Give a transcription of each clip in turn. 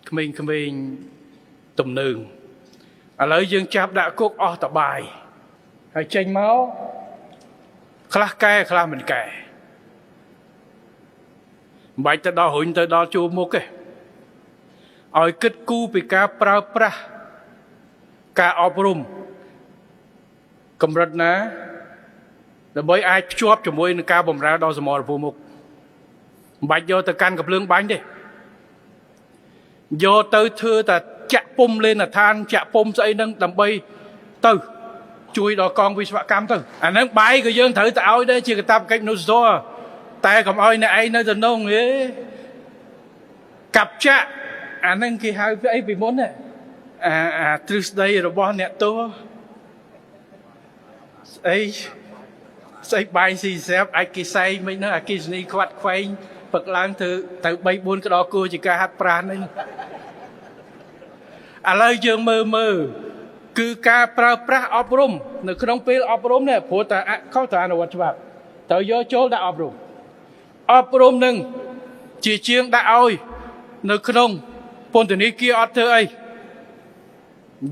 ក្មេងទំនើងឥឡូវយើងចាប់ដាក់គុកអស់តបាយហើយចេញមកខ្លះកែខ្លះមិនកែមិនបាច់ទៅដល់រុញទៅដល់ជួរមុខទេឲ្យគិតគូរពីការប្រើប្រាស់ការអប់រំកម្រិតណាដើម្បីអាចភ្ជាប់ជាមួយនឹងការបម្រើដល់សមរភូមិមុខមិនបាច់យកទៅកាន់កំភ្លើងបាញ់ទេយកទៅធ្វើតែចាក់ពុំលេនដ្ឋានចាក់ពុំស្អីហ្នឹងដើម្បីទៅជួយដល់កងវិស្វកម្មទៅអាហ្នឹងបាយក៏យើងត្រូវទៅឲ្យដែរជាកាតព្វកិច្ចមនុស្សធម៌តែកុំឲ្យអ្នកឯងនៅទៅនងកាប់ចាក់អាហ្នឹងគេហៅពីអីពីមុនណាអាទ្រឹស្ដីរបស់អ្នកទោសស្អីបាយស៊ីស្រាប់អាចគេសែងមិនហ្នឹងអាគិសនីខ្វាត់ខ្វែងពឹកឡើងទៅ3 4ក្តោគោជាការហាត់ប្រាណហ្នឹងឥឡូវយើងមើលគឺការប្រើប្រាស់អប់រំនៅក្នុងពេលអប់រំនេះព្រោះតែខុសទៅអនុវត្តច្បាប់ត្រូវយកចូលដាក់អប់រំនឹងជាជាងដាក់ឲ្យនៅក្នុងពន្ធនាគារអត់ធ្វើអី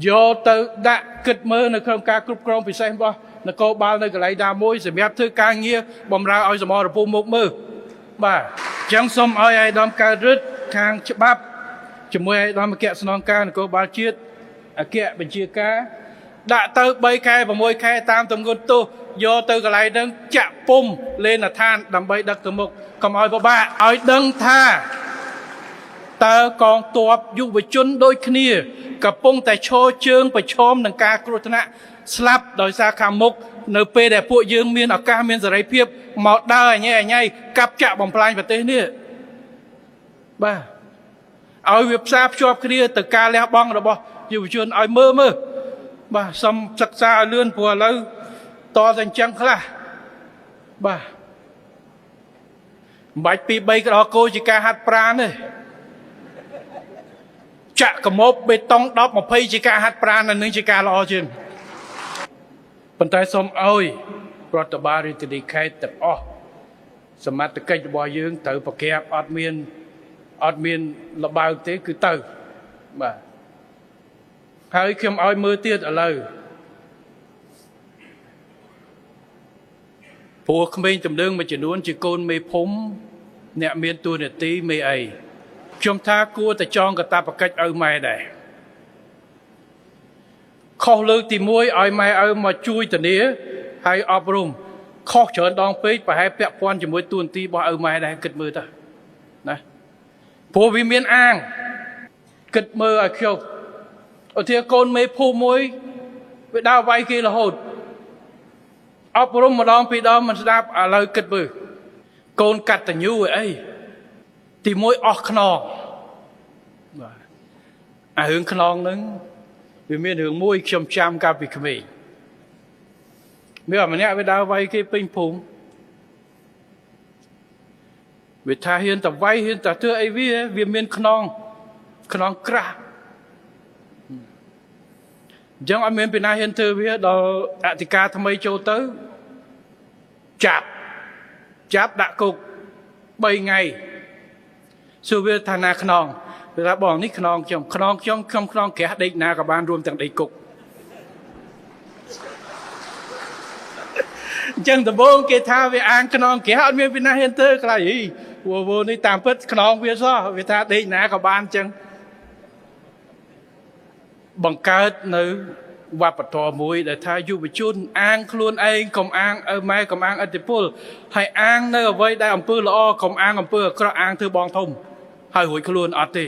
យកទៅដាក់គិតមើលនៅក្នុងការគ្រប់គ្រងពិសេសរបស់នគរបាលនៅកន្លែងណាមួយសម្រាប់ធ្វើការងារបម្រើឲ្យសមរភូមិមុខមើលបាទអញ្ចឹងសូមឲ្យអាយដាមកើតរិទ្ធខាងច្បាប់ជាមួយអាយដាមអគ្គស្នងការនគរបាលជាតិអគ្គបញ្ជាការដាក់ទៅ3 ខែ 6 ខែតាមទម្ងន់ទោសយកទៅកន្លែងហ្នឹងចាក់ពុំលេនដ្ឋានដើម្បីដឹកទៅមុខកុំឲ្យពិបាកឲ្យដឹងថាតើកងទ័ពយុវជនដូចគ្នាកំពុងតែឈរជើងប្រឈមនឹងការគ្រោះថ្នាក់ស្លាប់ដោយសារខាងមុខនៅពេលដែលពួកយើងមានឱកាសមានសេរីភាពមកដើរអញ៉ៃកាប់ចាក់បំផ្លាញប្រទេសនេះបាទឲ្យវាផ្សារភ្ជាប់គ្នាទៅការលះបង់របស់យុវជនឲ្យមើលបាទសូមសិក្សាឲ្យលឿនព្រោះឥឡូវតតែអញ្ចឹងខ្លះបាទមិនបាច់ពី3ក្តោគោជាការហាត់ប្រាណទេចាក់កមប់បេតុង10 20ជាការហាត់ប្រាណនឹងជាការល្អជាងប៉ុន្តែសូមឲ្យរដ្ឋបាលរាជធានីខេត្តទាំងអស់សមត្ថកិច្ចរបស់យើងត្រូវប្រកែបអត់មានលបើកទេគឺទៅបាទហើយខ្ញុំឲ្យមើលទៀតឥឡូវព្រោះក្មេងទំនើងមួយចំនួនជាកូនមេភូមិអ្នកមានតួនាទីមេអីខ្ញុំថាគួរតែចងកាតព្វកិច្ចឲ្យម៉ែដែរខុសលើកទី1ឲ្យម៉ែឪមកជួយធានាហើយអប់រំខុសច្រើនដងពេកប្រហែលពាក់ព័ន្ធជាមួយតួនាទីរបស់ឪម៉ែដែរគិតមើលទៅណាព្រោះវាមានអាងគិតមើលឲ្យខ្ញុំឧទាហរណ៍កូនមេភូមិមួយវាដើរវាយគេរហូតអប់រំម្ដងពីរដងមិនស្ដាប់ឥឡូវគិតមើលកូនកតញ្ញូអីទី1អស់ខ្នងបាទអារឿងខ្នងហ្នឹងវាមានរឿងមួយខ្ញុំចាំកាលពីក្មេងមានម្នាក់វាដើរវាយគេពេញភូមិវាថាហ៊ានតែវាយហ៊ានតែធ្វើអីវាមានខ្នងក្រាស់អញ្ចឹងអត់មានពីណាហ៊ានធ្វើវាដល់អធិការថ្មីចូលទៅចាប់ដាក់គុក3 ថ្ងៃសួរវាថាណាខ្នងវាថាបងនេះខ្នងខ្ញុំខ្នងក្រាស់ដេកណាក៏បានរួមទាំងដេកគុកអញ្ចឹងដំបូងគេថាវាអាងខ្នងក្រាស់អត់មានពីណាហ៊ានធ្វើខ្លាចវោនេះតាមពិតខ្នងវាសោះវាថាដេកណាក៏បានអញ្ចឹងបង្កើតនៅវប្បធម៌មួយដែលថាយុវជនអាងខ្លួនឯងកុំអាងឪម៉ែកុំអាងឥទ្ធិពលហើយអាងនៅអ្វីដែលអំពើល្អកុំអាងអំពើអាក្រក់អាងធ្វើបងធំហើយរួចខ្លួនអត់ទេ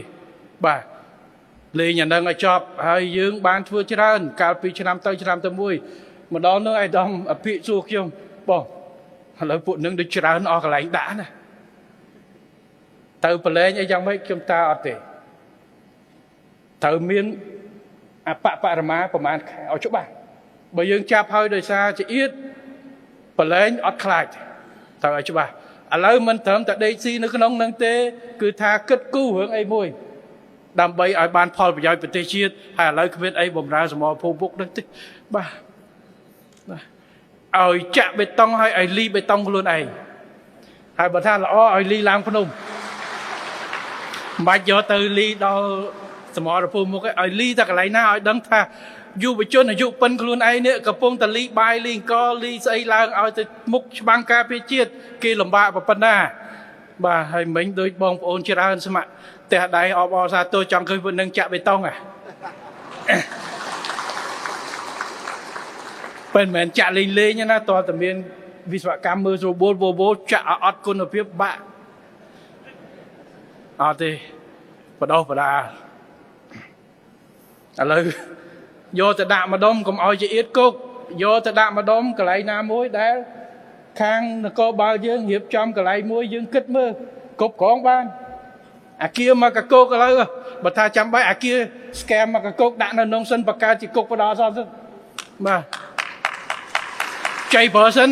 បាទលេងអានឹងឲ្យចប់ហើយយើងបានធ្វើច្រើនកាលពីឆ្នាំទៅឆ្នាំទៅមួយម្ដងនោះឯកឧត្តមអភិសួរខ្ញុំបងឥឡូវពួកនឹងដូចច្រើនអស់កន្លែងដាក់ណាទៅប្រឡែងអីយ៉ាងម៉េចខ្ញុំតាអត់ទេត្រូវមានអបបរមាប្រមាណខែឲ្យច្បាស់បើយើងចាប់ហើយដោយសារជាអៀតប្រឡែងអត់ខ្លាចត្រូវឲ្យច្បាស់ឥឡូវមិនត្រឹមតែដេកស៊ីនៅក្នុងនឹងទេគឺថាគិតគូររឿងអីមួយដើម្បីឲ្យបានផលប្រយោជន៍ប្រទេសជាតិហើយឥឡូវគ្មានអីបំរើសមរភូមិពុកនឹងទេបាទឲ្យចាក់បេតុងហើយឲ្យលីបេតុងខ្លួនឯងហើយបើថាល្អឲ្យលីឡើងភ្នំ បាច់យកទៅលីដល់សមរភូមិមុខឲ្យលីតែកន្លែងណាឲ្យដឹងថាយុវជនអាយុប៉ុនខ្លួនឯងនេះកំពុងតែលីបាយលីអង្គលីស្អីឡើងឲ្យទៅមុខច្បាំងការពារជាតិគេលំបាកប៉ុណ្ណាបាទហើយមិញដូចបងប្អូនច្រើនស្ម័គ្រផ្ទះដៃអបអរសាទរចង់ឃើញពួកនឹងចាក់បេតុងមិនមែនចាក់លេងលេងណាតើតែមានវិស្វកម្មមើលស្រួលបូចាក់អត់គុណភាពបាក់អត់ទេបដោះបដាឥឡូវយកទៅដាក់ម្ដុំកុំឲ្យជាអៀតគុកយកទៅដាក់ម្ដុំកន្លែងណាមួយដែលខាងនគរបាលយើងរៀបចំកន្លែងមួយយើងគិតមើលគ្រប់គ្រងបានអាគារមកកកុកឥឡូវបើថាចាំបាច់អាគារស្កែមមកកកុកដាក់នៅក្នុងសិនបកាជាគុកបដោះអត់បាទចៃបើសិន